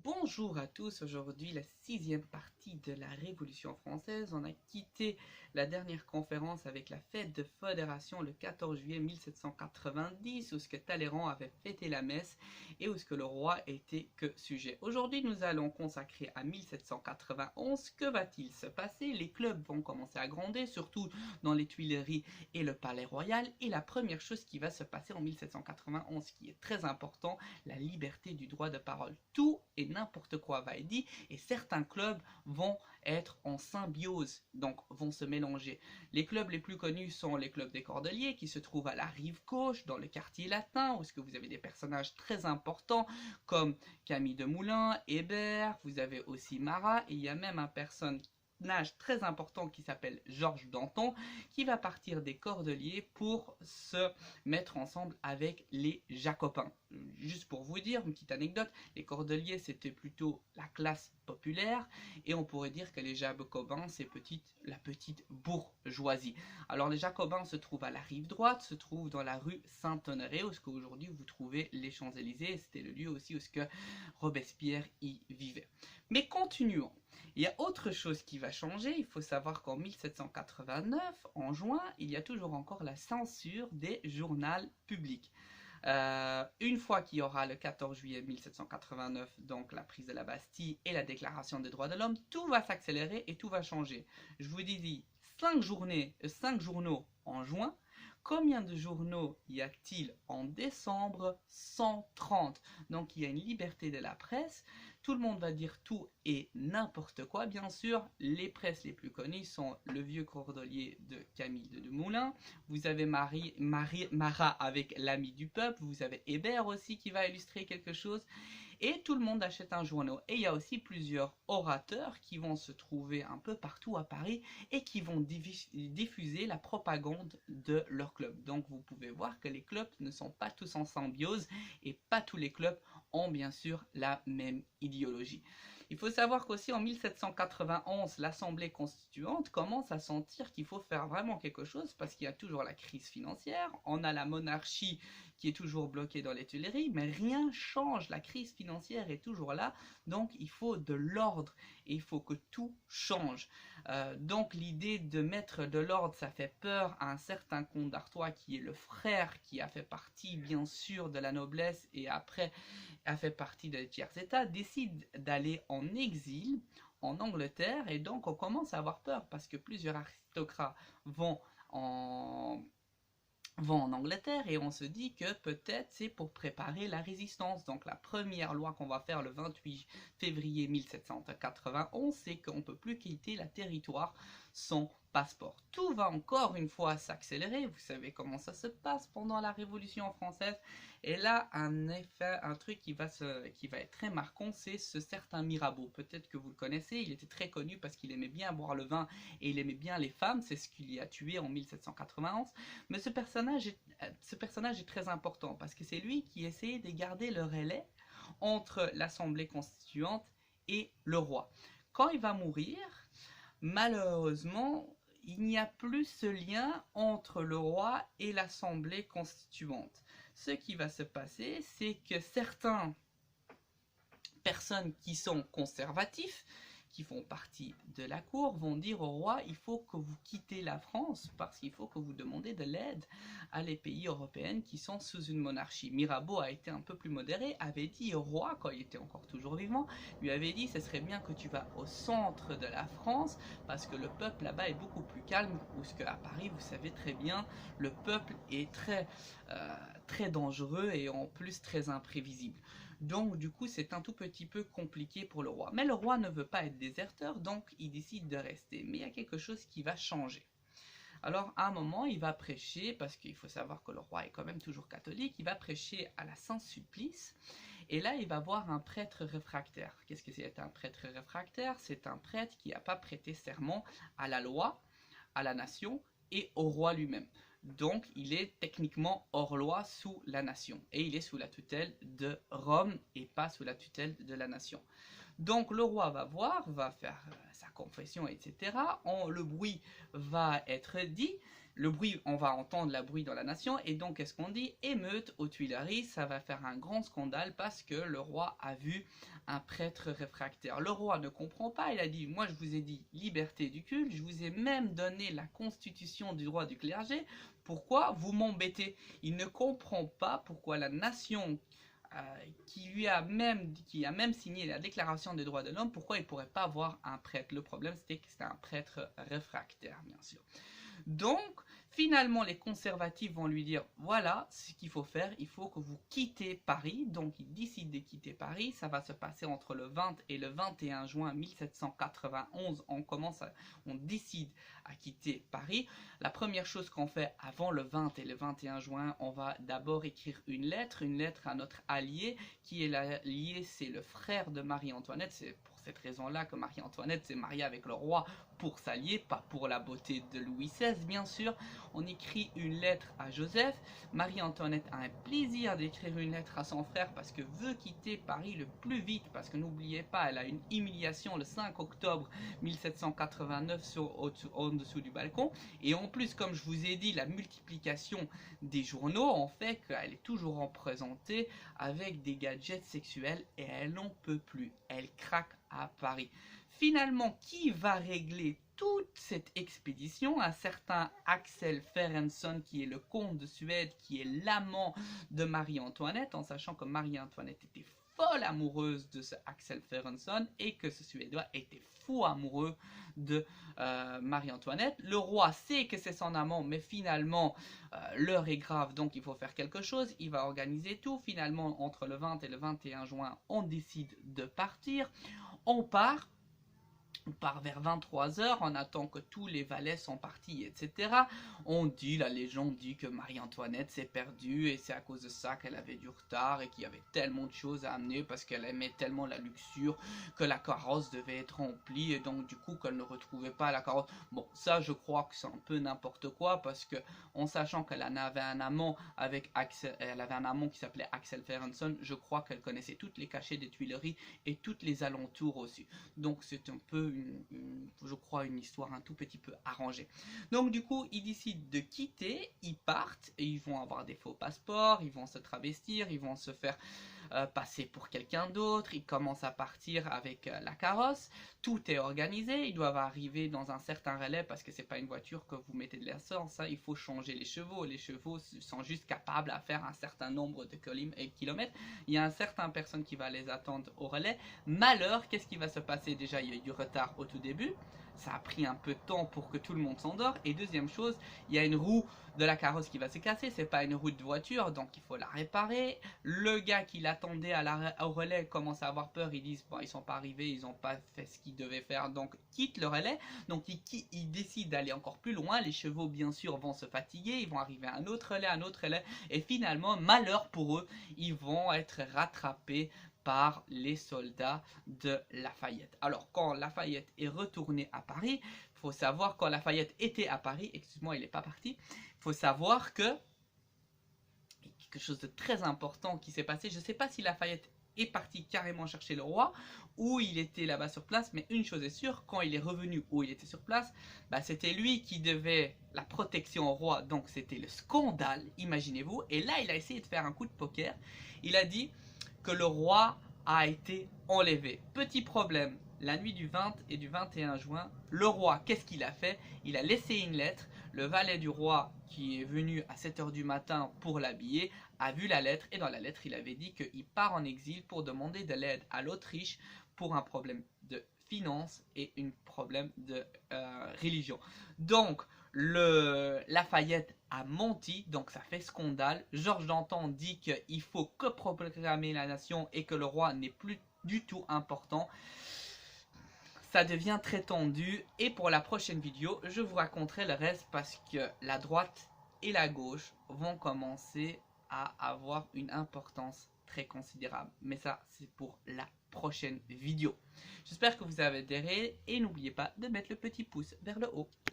Bonjour à tous, aujourd'hui la sixième partie de la Révolution française. On a quitté la dernière conférence avec la fête de fédération le 14 juillet 1790 où ce que Talleyrand avait fêté la messe et où ce que le roi était que sujet. Aujourd'hui nous allons consacrer à 1791. Que va-t-il se passer? Les clubs vont commencer à grandir, surtout dans les Tuileries et le Palais Royal. Et la première chose qui va se passer en 1791 qui est très important, la liberté du droit de parole. Tout et n'importe quoi va être dit et certains clubs vont être en symbiose, donc vont se mélanger. Les clubs les plus connus sont les clubs des Cordeliers qui se trouvent à la rive gauche dans le quartier latin où est-ce que vous avez des personnages très importants comme Camille Desmoulins, Hébert, vous avez aussi Marat et il y a même un personnage très important qui s'appelle Georges Danton qui va partir des Cordeliers pour se mettre ensemble avec les Jacobins. Juste pour vous dire, une petite anecdote, les Cordeliers c'était plutôt la classe populaire et on pourrait dire que les Jacobins c'est la petite bourgeoisie. Alors les Jacobins se trouvent à la rive droite, se trouvent dans la rue Saint-Honoré où ce qu'aujourd'hui vous trouvez les Champs-Élysées, c'était le lieu aussi où ce que Robespierre y vivait. Mais continuons. Il y a autre chose qui va changer, il faut savoir qu'en 1789, en juin, il y a toujours encore la censure des journaux publics. Une fois qu'il y aura le 14 juillet 1789, donc la prise de la Bastille et la déclaration des droits de l'homme, tout va s'accélérer et tout va changer. Je vous dis 5 journaux en juin. Combien de journaux y a-t-il en décembre? 130. Donc il y a une liberté de la presse. Tout le monde va dire tout et n'importe quoi. Bien sûr, les presses les plus connues sont Le Vieux Cordelier de Camille Desmoulins. Vous avez Marat avec L'Ami du Peuple. Vous avez Hébert aussi qui va illustrer quelque chose. Et tout le monde achète un journal. Et il y a aussi plusieurs orateurs qui vont se trouver un peu partout à Paris et qui vont diffuser la propagande de leur club. Donc vous pouvez voir que les clubs ne sont pas tous en symbiose et pas tous les clubs ont bien sûr la même idéologie. Il faut savoir qu'aussi en 1791, l'Assemblée constituante commence à sentir qu'il faut faire vraiment quelque chose parce qu'il y a toujours la crise financière, on a la monarchie qui est toujours bloquée dans les Tuileries, mais rien change, la crise financière est toujours là, donc il faut de l'ordre et il faut que tout change. Donc l'idée de mettre de l'ordre, ça fait peur à un certain comte d'Artois qui est le frère qui a fait partie bien sûr de la noblesse et après a fait partie des tiers-états, décide d'aller en exil en Angleterre et donc on commence à avoir peur parce que plusieurs aristocrates vont en Angleterre et on se dit que peut-être c'est pour préparer la résistance. Donc la première loi qu'on va faire le 28 février 1791, c'est qu'on ne peut plus quitter le territoire sans passeport. Tout va encore une fois s'accélérer, vous savez comment ça se passe pendant la Révolution française. Et là, un truc qui va être très marquant, c'est ce certain Mirabeau. Peut-être que vous le connaissez, il était très connu parce qu'il aimait bien boire le vin et il aimait bien les femmes, c'est ce qu'il y a tué en 1791. Mais ce personnage est très important parce que c'est lui qui essayait de garder le relais entre l'Assemblée constituante et le roi. Quand il va mourir, malheureusement, il n'y a plus ce lien entre le roi et l'Assemblée constituante. Ce qui va se passer, c'est que certaines personnes qui sont conservatifs, qui font partie de la cour, vont dire au roi, il faut que vous quittez la France parce qu'il faut que vous demandez de l'aide à les pays européens qui sont sous une monarchie. Mirabeau a été un peu plus modéré, avait dit au roi, quand il était encore toujours vivant, lui avait dit, ce serait bien que tu vas au centre de la France parce que le peuple là-bas est beaucoup plus calme, ou ce qu'à Paris, vous savez très bien, le peuple est très dangereux et en plus très imprévisible. Donc du coup c'est un tout petit peu compliqué pour le roi. Mais le roi ne veut pas être déserteur, donc il décide de rester. Mais il y a quelque chose qui va changer. Alors à un moment il va prêcher, parce qu'il faut savoir que le roi est quand même toujours catholique, il va prêcher à la Saint-Sulpice. Et là il va voir un prêtre réfractaire. Qu'est-ce que c'est un prêtre réfractaire? C'est un prêtre qui n'a pas prêté serment à la loi, à la nation et au roi lui-même. Donc il est techniquement hors loi sous la nation et il est sous la tutelle de Rome et pas sous la tutelle de la nation. Donc le roi va voir, va faire sa confession, etc. Le bruit va être dit, le bruit, on va entendre la bruit dans la nation, et donc qu'est-ce qu'on dit? Émeute aux Tuileries, ça va faire un grand scandale parce que le roi a vu un prêtre réfractaire. Le roi ne comprend pas, il a dit, moi je vous ai dit liberté du culte, je vous ai même donné la constitution du droit du clergé, pourquoi vous m'embêtez? Il ne comprend pas pourquoi la nation qui a même signé la déclaration des droits de l'homme, pourquoi il ne pourrait pas avoir un prêtre? Le problème c'était que c'était un prêtre réfractaire, bien sûr. Donc, finalement, les conservatifs vont lui dire, voilà ce qu'il faut faire, il faut que vous quittez Paris. Donc, il décide de quitter Paris. Ça va se passer entre le 20 et le 21 juin 1791. On décide à quitter Paris. La première chose qu'on fait avant le 20 et le 21 juin, on va d'abord écrire une lettre à notre allié, qui est l'allié, c'est le frère de Marie-Antoinette. C'est pour cette raison-là que Marie-Antoinette s'est mariée avec le roi, pour s'allier, pas pour la beauté de Louis XVI, bien sûr. On écrit une lettre à Joseph. Marie-Antoinette a un plaisir d'écrire une lettre à son frère parce que veut quitter Paris le plus vite, parce que n'oubliez pas, elle a une humiliation le 5 octobre 1789 en dessous du balcon. Et en plus, comme je vous ai dit, la multiplication des journaux en fait qu'elle est toujours représentée avec des gadgets sexuels et elle n'en peut plus. Elle craque à Paris. Finalement, qui va régler toute cette expédition? Un certain Axel Ferenson, qui est le comte de Suède, qui est l'amant de Marie-Antoinette, en sachant que Marie-Antoinette était folle amoureuse de ce Axel Ferenson et que ce Suédois était fou amoureux de Marie-Antoinette. Le roi sait que c'est son amant, mais finalement, l'heure est grave, donc il faut faire quelque chose. Il va organiser tout. Finalement, entre le 20 et le 21 juin, on décide de partir. On part vers 23h, on attend que tous les valets sont partis, etc. La légende dit que Marie-Antoinette s'est perdue et c'est à cause de ça qu'elle avait du retard et qu'il y avait tellement de choses à amener parce qu'elle aimait tellement la luxure que la carrosse devait être remplie et donc du coup qu'elle ne retrouvait pas la carrosse. Bon, ça je crois que c'est un peu n'importe quoi parce que en sachant qu'elle en avait un amant elle avait un amant qui s'appelait Axel Ferenson, je crois qu'elle connaissait toutes les cachets des Tuileries et toutes les alentours aussi. Donc c'est un peu je crois une histoire un tout petit peu arrangée. Donc du coup ils décident de quitter, ils partent et ils vont avoir des faux passeports, ils vont se travestir, ils vont se faire passer pour quelqu'un d'autre, ils commencent à partir avec la carrosse, tout est organisé, ils doivent arriver dans un certain relais parce que c'est pas une voiture que vous mettez de l'essence, hein, il faut changer les chevaux sont juste capables à faire un certain nombre de kilomètres, il y a un certain personne qui va les attendre au relais. Malheur, qu'est-ce qui va se passer? Déjà il y a eu du retard au tout début, ça a pris un peu de temps pour que tout le monde s'endort, et deuxième chose, il y a une roue de la carrosse qui va se casser, c'est pas une roue de voiture, donc il faut la réparer. Le gars qui l'attendait au relais commence à avoir peur, ils disent bon, ils sont pas arrivés, ils ont pas fait ce qu'ils devaient faire, donc quitte le relais. Donc ils décident d'aller encore plus loin, les chevaux bien sûr vont se fatiguer, ils vont arriver à un autre relais, et finalement, malheur pour eux, ils vont être rattrapés par les soldats de Lafayette. Alors quand Lafayette est retourné à Paris, il faut savoir, quand Lafayette était à Paris, excuse-moi il n'est pas parti, il faut savoir que quelque chose de très important qui s'est passé, je ne sais pas si Lafayette est parti carrément chercher le roi ou il était là-bas sur place, mais une chose est sûre, quand il est revenu où il était sur place, bah, c'était lui qui devait la protection au roi, donc c'était le scandale, imaginez-vous, et là il a essayé de faire un coup de poker, il a dit que le roi a été enlevé. Petit problème, la nuit du 20 et du 21 juin, le roi, qu'est-ce qu'il a fait? Il a laissé une lettre, le valet du roi qui est venu à 7 h du matin pour l'habiller, a vu la lettre et dans la lettre il avait dit qu'il part en exil pour demander de l'aide à l'Autriche pour un problème de finances et un problème de religion. Donc Lafayette a menti, donc ça fait scandale. Georges Danton dit qu'il faut que proclamer la nation et que le roi n'est plus du tout important. Ça devient très tendu et pour la prochaine vidéo, je vous raconterai le reste parce que la droite et la gauche vont commencer à avoir une importance très considérable. Mais ça, c'est pour la prochaine vidéo. J'espère que vous avez adhéré et n'oubliez pas de mettre le petit pouce vers le haut.